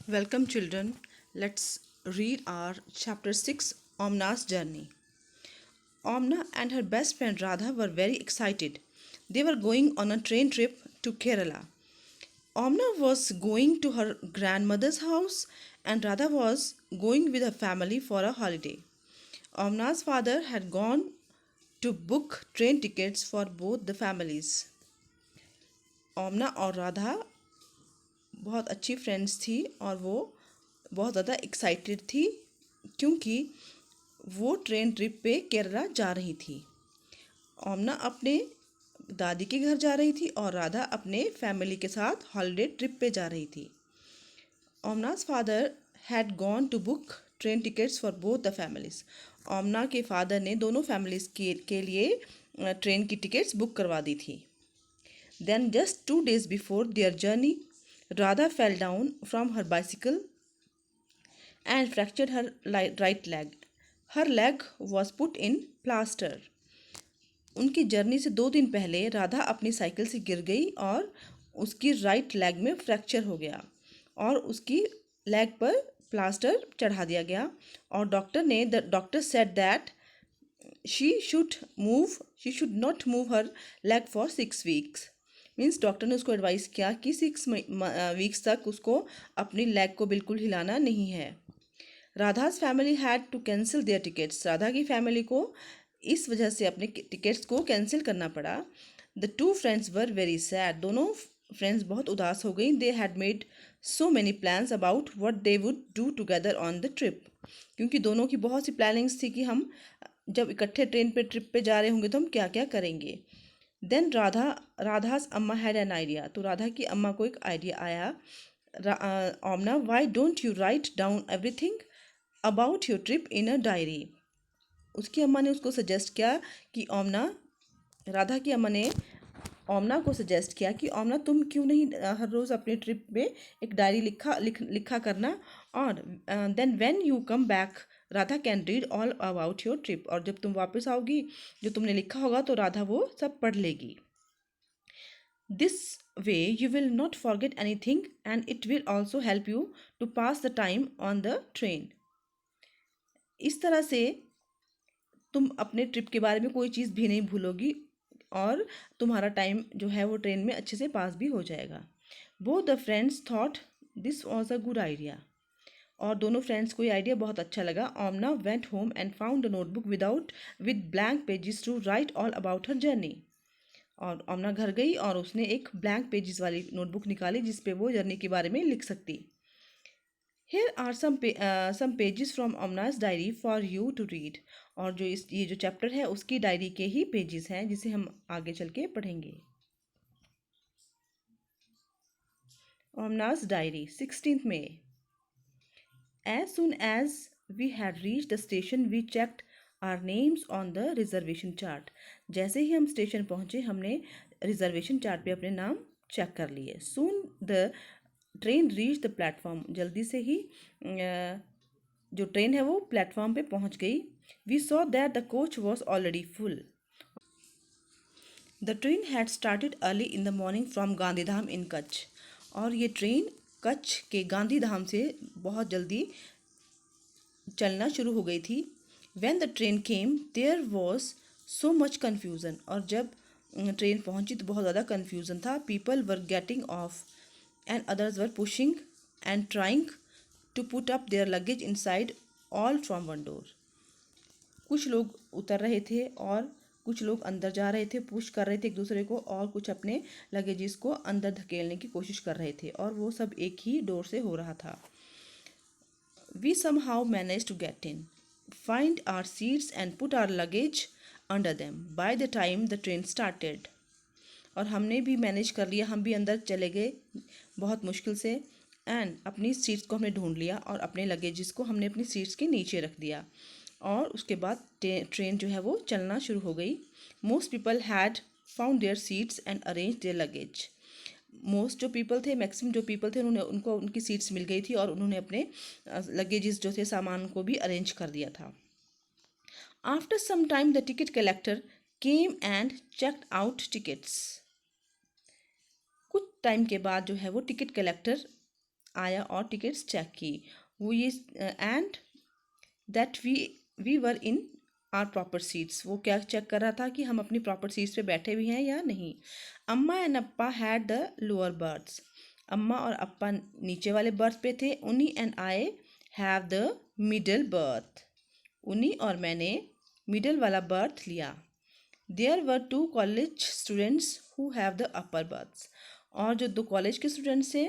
Welcome, children. Let's read our chapter 6, Omna's Journey. Omna and her best friend Radha were very excited. They were going on a train trip to Kerala. Omna was going to her grandmother's house, and Radha was going with her family for a holiday. Omna's father had gone to book train tickets for both the families. ओमना और राधा बहुत अच्छी friends थी और वो बहुत ज़्यादा excited थी क्योंकि वो ट्रेन ट्रिप पे केरला जा रही थी। ओमना अपने दादी के घर जा रही थी और राधा अपने फैमिली के साथ हॉलिडे ट्रिप पे जा रही थी। Omana's father had gone to book train tickets for both the families. Omana के फादर ने दोनों फैमिलीज के लिए ट्रेन की टिकट्स बुक करवा दी थी। Then, just 2 days before their journey, Radha fell down from her bicycle and fractured her right leg. Her leg was put in plaster. उनकी journey से 2 दिन पहले राधा अपनी साइकिल से गिर गई और उसकी राइट लेग में फ्रैक्चर हो गया और उसकी लेग पर प्लास्टर चढ़ा दिया गया और doctor said that she should not move her leg for 6 weeks. Means doctor ने उसको एडवाइस किया कि 6 वीक्स तक उसको अपनी लेग को बिल्कुल हिलाना नहीं है। Radha's family had to cancel their tickets. Radha की फैमिली को इस वजह से अपने टिकट्स को कैंसिल करना पड़ा। The two friends were very sad. दोनों फ्रेंड्स बहुत उदास हो गई। They had made so many plans about what they would do together on the trip. क्योंकि दोनों की बहुत सी प्लानिंग्स थी कि हम जब इकट्ठे ट्रेन पे ट्रिप पे जा रहे होंगे तो हम क्या क्या करेंगे। देन राधा's अम्मा हैड एन आइडिया। तो राधा की अम्मा को एक आइडिया आया। Omana, why don't you write down everything about your trip in a diary. उसकी अम्मा ने उसको सजेस्ट किया कि राधा की अम्मा ने ओमना को सजेस्ट किया कि ओमना, तुम क्यों नहीं हर रोज़ अपने ट्रिप में एक डायरी लिखा करना और then when you come back Radha can read all about your trip. और जब तुम वापस आओगी जो तुमने लिखा होगा तो राधा वो सब पढ़ लेगी। This way you will not forget anything and it will also help you to pass the time on the train. इस तरह से तुम अपने ट्रिप के बारे में कोई चीज़ भी नहीं भूलोगी और तुम्हारा टाइम जो है वो ट्रेन में अच्छे से पास भी हो जाएगा। Both the friends thought this was a good idea. और दोनों फ्रेंड्स को ये आइडिया बहुत अच्छा लगा। Omana went home and found a notebook with blank pages to write all about her journey. और ओमना घर गई और उसने एक ब्लैंक पेजेस वाली नोटबुक निकाली जिस पे वो जर्नी के बारे में लिख सकती। Here are some pages from Omna's diary for you to read। और ये जो चैप्टर है उसकी डायरी के ही पेजेस हैं जिसे हम आगे चल के पढ़ेंगे। Omna's diary, 16th May। As soon as we had reached the station, we checked our names on the reservation chart। जैसे ही हम स्टेशन पहुंचे हमने रिजर्वेशन चार्ट पे अपने नाम चेक कर लिए। Soon the train reach the platform. जल्दी से ही जो ट्रेन है वो प्लेटफॉर्म पे पहुंच गई। We saw that the coach was already full. The train had started early in the morning from Gandhidham in Kutch. और ये ट्रेन कच्छ के गांधीधाम से बहुत जल्दी चलना शुरू हो गई थी। When the train came there was so much confusion. और जब ट्रेन पहुंची तो बहुत ज़्यादा कन्फ्यूज़न था। People were getting off and others were pushing and trying to put up their luggage inside, all from one door। कुछ लोग उतर रहे थे और कुछ लोग अंदर जा रहे थे, पुश कर रहे थे एक दूसरे को, और कुछ अपने लगेजेस को अंदर धकेलने की कोशिश कर रहे थे और वो सब एक ही डोर से हो रहा था। We somehow managed to get in, find our seats and put our luggage under them by the time the train started। और हमने भी मैनेज कर लिया, हम भी अंदर चले गए बहुत मुश्किल से एंड अपनी सीट्स को हमने ढूंढ लिया और अपने लगेजेस को हमने अपनी सीट्स के नीचे रख दिया। और उसके बाद ट्रेन जो है वो चलना शुरू हो गई। Most people had found their seats and arrange their luggage. Most जो पीपल थे, मैक्सिमम जो पीपल थे, उनको उनकी सीट्स मिल गई थी और उन्होंने अपने लगेजेस जो थे सामान को भी अरेंज कर दिया था। After some time the ticket collector came and checked out tickets. कुछ टाइम के बाद जो है वो टिकट कलेक्टर आया और टिकट्स चेक की। वो ये and that we were in our proper seats. वो क्या चेक कर रहा था कि हम अपनी प्रॉपर सीट्स पे बैठे भी हैं या नहीं। Amma and Appa had the lower berths. Amma और अप्पा नीचे वाले बर्थ पे थे। Unni and I have the middle berth. Unni और मैंने मिडल वाला बर्थ लिया। There were two college students who have the upper berths. और जो दो कॉलेज के स्टूडेंट्स थे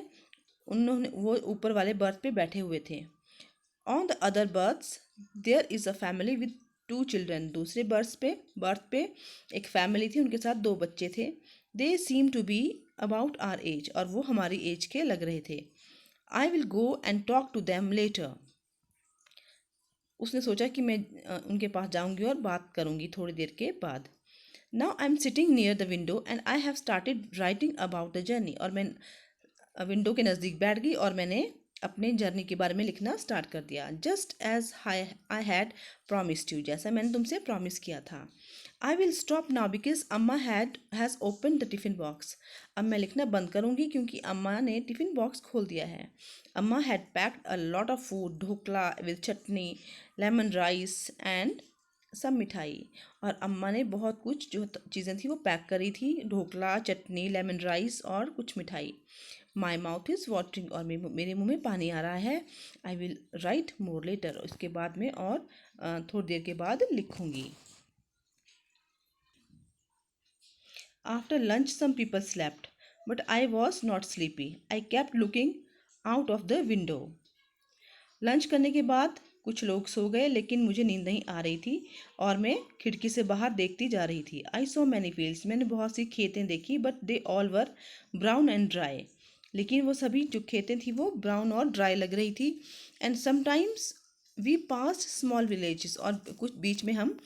उन्होंने वो ऊपर वाले बर्थ पे बैठे हुए थे। On the other berths there is a family with two children. दूसरे बर्थ पे एक फैमिली थी, उनके साथ दो बच्चे थे। They seem to be about our age. और वो हमारी एज के लग रहे थे। I will go and talk to them later. उसने सोचा कि मैं उनके पास जाऊंगी और बात करूंगी थोड़ी देर के बाद। Now I am sitting near the window and I have started writing about the journey. और मैं विंडो के नज़दीक बैठ गई और मैंने अपने जर्नी के बारे में लिखना स्टार्ट कर दिया। Just as I had promised you. जैसा मैंने तुमसे प्रॉमिस किया था। I will stop now because अम्मा has open the tiffin box. अब मैं लिखना बंद करूँगी क्योंकि अम्मा ने टिफ़िन बॉक्स खोल दिया है। अम्मा had packed a lot of food, dhokla with chutney, lemon rice and सब मिठाई। और अम्मा ने बहुत कुछ जो चीज़ें थी वो पैक करी थी, ढोकला, चटनी, लेमन राइस और कुछ मिठाई। My mouth is watering. और मेरे मुंह में पानी आ रहा है। I will write more later. उसके बाद में और थोड़ी देर के बाद लिखूंगी। After lunch some people slept but I was not sleepy. I kept looking out of the window. Lunch करने के बाद कुछ लोग सो गए लेकिन मुझे नींद नहीं आ रही थी और मैं खिड़की से बाहर देखती जा रही थी। आई सो मैनी फील्ड्स। मैंने बहुत सी खेतें देखी but they all were brown and dry. लेकिन वो सभी जो खेतें थी वो ब्राउन और ड्राई लग रही थी। And sometimes we pass small villages. और कुछ बीच में हम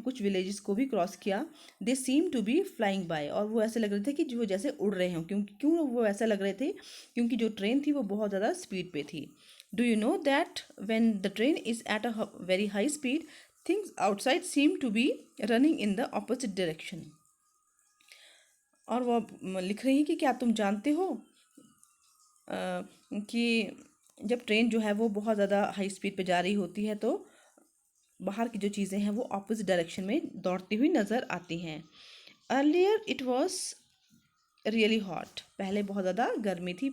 कुछ विलेजेस को भी क्रॉस किया। They seem to be flying by. और वो ऐसे लग रहे थे कि वो जैसे उड़ रहे हों। क्यों वो ऐसा लग रहे थे? क्योंकि जो ट्रेन थी वो बहुत ज़्यादा स्पीड पे थी। Do you know that when the train is at a very high speed, things outside seem to be running in the opposite direction? और वो लिख रही हैं कि क्या तुम जानते हो कि जब ट्रेन जो है वो बहुत ज़्यादा हाई स्पीड पे जा रही होती है तो बाहर की जो चीज़ें हैं वो ऑपोजिट डायरेक्शन में दौड़ती हुई नज़र आती हैं। Earlier it was really hot. पहले बहुत ज़्यादा गर्मी थी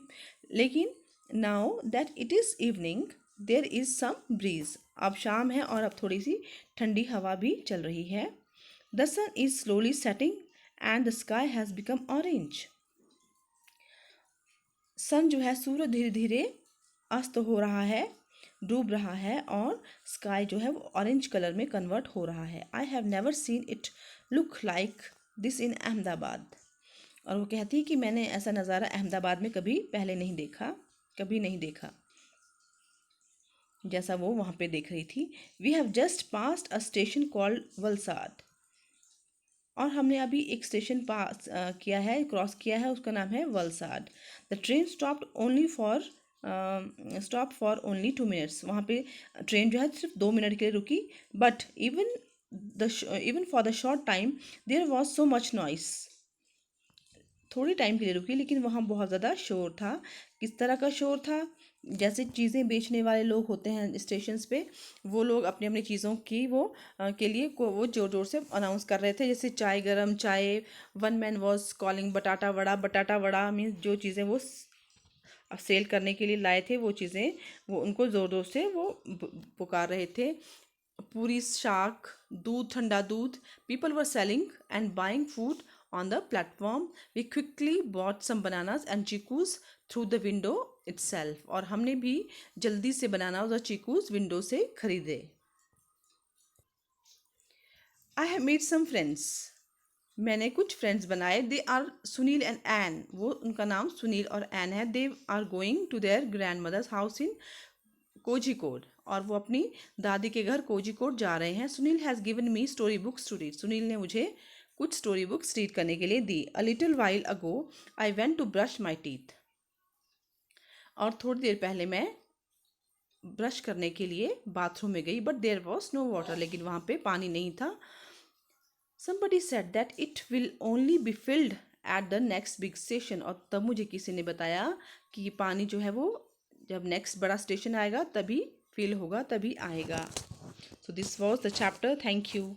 लेकिन now that it is evening there is some breeze. अब शाम है और अब थोड़ी सी ठंडी हवा भी चल रही है। The sun is slowly setting and the sky has become orange. Sun जो है सूर्य धीरे धीरे अस्त हो रहा है, डूब रहा है और स्काई जो है वो ऑरेंज कलर में कन्वर्ट हो रहा है। I have never seen it look like this in Ahmedabad. और वो कहती है कि मैंने ऐसा नज़ारा अहमदाबाद में कभी पहले नहीं देखा, कभी नहीं देखा जैसा वो वहाँ पे देख रही थी। We have just passed a station called Valsad. और हमने अभी एक स्टेशन पास किया है, क्रॉस किया है, उसका नाम है Valsad. The train stop for only 2 minutes. वहाँ पे ट्रेन जो है सिर्फ 2 मिनट के लिए रुकी। But even for the short time there was so much noise. थोड़ी टाइम के लिए रुकी लेकिन वहाँ बहुत ज़्यादा शोर था। किस तरह का शोर था? जैसे चीज़ें बेचने वाले लोग होते हैं स्टेशंस पे, वो लोग अपनी अपनी चीज़ों की के लिए वो ज़ोर ज़ोर से अनाउंस कर रहे थे। जैसे चाय गरम चाय, वन मैन वॉज कॉलिंग बटाटा वड़ा मीन्स जो चीज़ें वो सेल करने के लिए लाए थे वो चीज़ें वो उनको ज़ोर ज़ोर से वो पुकार रहे थे। पूरी शाक, दूध, ठंडा दूध। People were selling and buying food on the platform. We quickly bought some bananas and chicus through the window itself. और हमने भी जल्दी से बनानास और चीकूस विंडो से खरीदे। I have made some friends. मैंने कुछ फ्रेंड्स बनाए। They are Sunil and Ann. वो उनका नाम सुनील और एन है। They are going to their grandmother's house in Kozhikode. और वो अपनी दादी के घर कोझिकोड जा रहे हैं। Sunil has given me story books to read. Sunil ने मुझे कुछ स्टोरी बुक्स रीड करने के लिए दी। A little while ago I went to brush my teeth. और थोड़ी देर पहले मैं ब्रश करने के लिए बाथरूम में गई। But there was no water. लेकिन वहाँ पे पानी नहीं था। Somebody said that it will only be filled at the next big station, और तब मुझे किसी ने बताया कि ये पानी जो है वो जब नेक्स्ट बड़ा स्टेशन आएगा तभी फिल होगा, तभी आएगा। So this was the chapter. Thank you.